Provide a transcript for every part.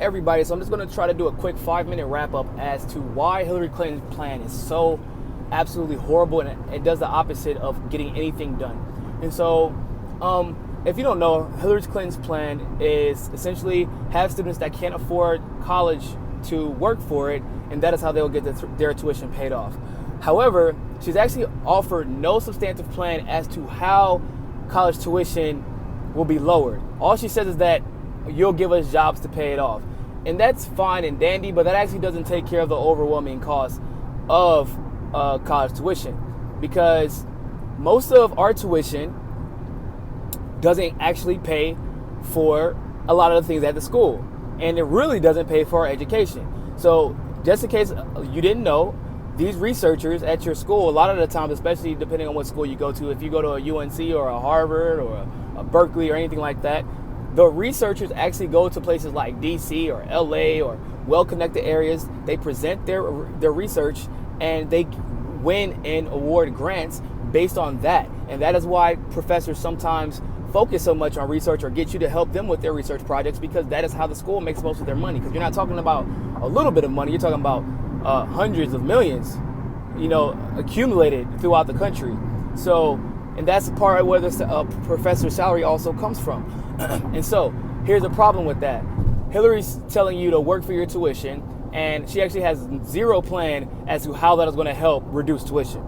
everybody. So I'm just going to try to do a quick 5-minute wrap up as to why Hillary Clinton's plan is so absolutely horrible, and it does the opposite of getting anything done. And so if you don't know, Hillary Clinton's plan is essentially have students that can't afford college to work for it, and that is how they will get their tuition paid off. However, she's actually offered no substantive plan as to how college tuition will be lowered. All she says is that you'll give us jobs to pay it off. And that's fine and dandy, but that actually doesn't take care of the overwhelming cost of college tuition, because most of our tuition doesn't actually pay for a lot of the things at the school, and it really doesn't pay for our education. So just in case you didn't know, these researchers at your school, a lot of the time, especially depending on what school you go to, if you go to a UNC or a Harvard or a Berkeley or anything like that, the researchers actually go to places like DC or LA or well-connected areas. They present their research, and they win and award grants based on that. And that is why professors sometimes focus so much on research or get you to help them with their research projects, because that is how the school makes most of their money. Because you're not talking about a little bit of money, you're talking about hundreds of millions, accumulated throughout the country. So, and that's the part where the professor's salary also comes from. And so, here's the problem with that. Hillary's telling you to work for your tuition, and she actually has zero plan as to how that is going to help reduce tuition.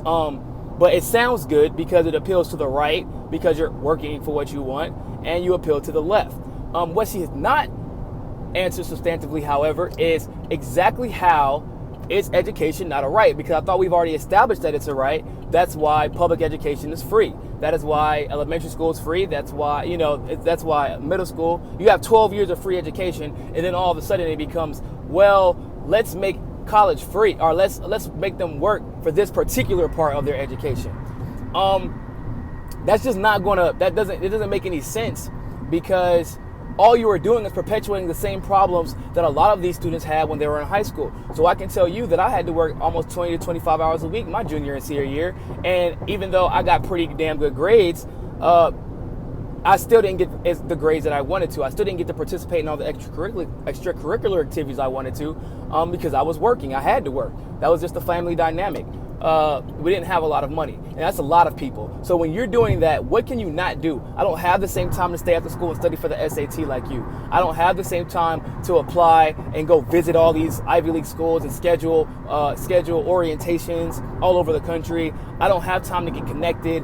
But it sounds good because it appeals to the right, because you're working for what you want, and you appeal to the left. What she has not answered substantively, however, is exactly how is education not a right? Because I thought we've already established that it's a right. That's why public education is free. That is why elementary school is free. That's why, that's why middle school, you have 12 years of free education, and then all of a sudden it becomes, well, let's make college free, or let's make them work for this particular part of their education. That's just not gonna, it doesn't make any sense, because all you are doing is perpetuating the same problems that a lot of these students had when they were in high school. So I can tell you that I had to work almost 20 to 25 hours a week my junior and senior year, and even though I got pretty damn good grades, I still didn't get the grades that I wanted to. I still didn't get to participate in all the extracurricular activities I wanted to, because I was working. I had to work. That was just the family dynamic. We didn't have a lot of money, and that's a lot of people. So when you're doing that, what can you not do? I don't have the same time to stay after school and study for the SAT like you. I don't have the same time to apply and go visit all these Ivy League schools and schedule orientations all over the country. I don't have time to get connected.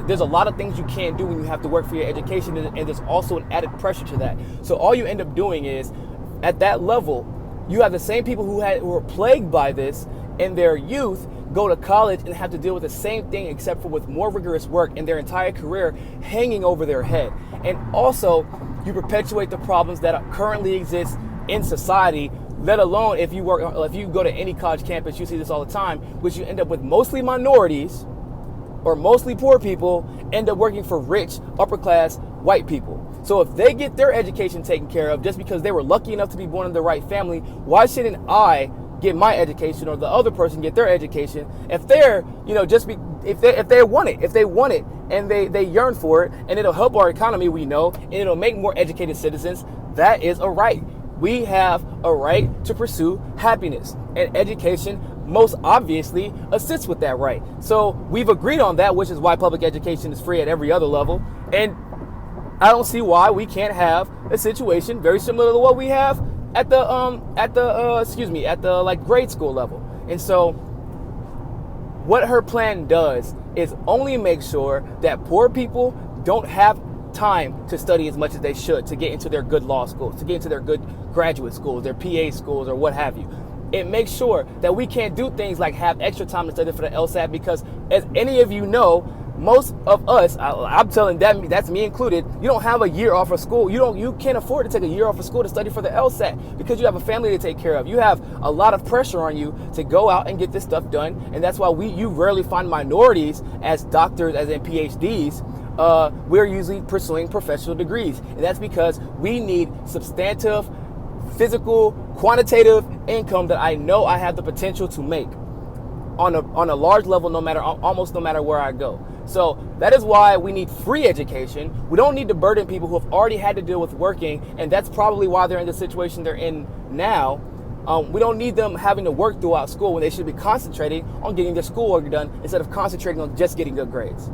There's a lot of things you can't do when you have to work for your education, and there's also an added pressure to that. So all you end up doing is, at that level, you have the same people who were plagued by this in their youth go to college and have to deal with the same thing, except for with more rigorous work, in their entire career hanging over their head. And also, you perpetuate the problems that currently exist in society, let alone if you go to any college campus, you see this all the time, which you end up with mostly minorities or mostly poor people end up working for rich, upper class white people. So if they get their education taken care of just because they were lucky enough to be born in the right family, why shouldn't I get my education, or the other person get their education, if they're, if they want it and they yearn for it, and it'll help our economy, we know, and it'll make more educated citizens? That is a right. We have a right to pursue happiness, and education most obviously assists with that right. So we've agreed on that, which is why public education is free at every other level. And I don't see why we can't have a situation very similar to what we have at the grade school level. And so what her plan does is only make sure that poor people don't have time to study as much as they should to get into their good law schools, to get into their good graduate schools, their PA schools, or what have you. It makes sure that we can't do things like have extra time to study for the LSAT, because as any of you know, most of us, I'm telling that's me included, you don't have a year off of school. You can't afford to take a year off of school to study for the LSAT, because you have a family to take care of. You have a lot of pressure on you to go out and get this stuff done. And that's why you rarely find minorities as doctors, as in PhDs. We're usually pursuing professional degrees. And that's because we need substantive, physical, quantitative income that I know I have the potential to make on a large level, almost no matter where I go. So that is why we need free education. We don't need to burden people who have already had to deal with working, and that's probably why they're in the situation they're in now. We don't need them having to work throughout school when they should be concentrating on getting their schoolwork done instead of concentrating on just getting good grades.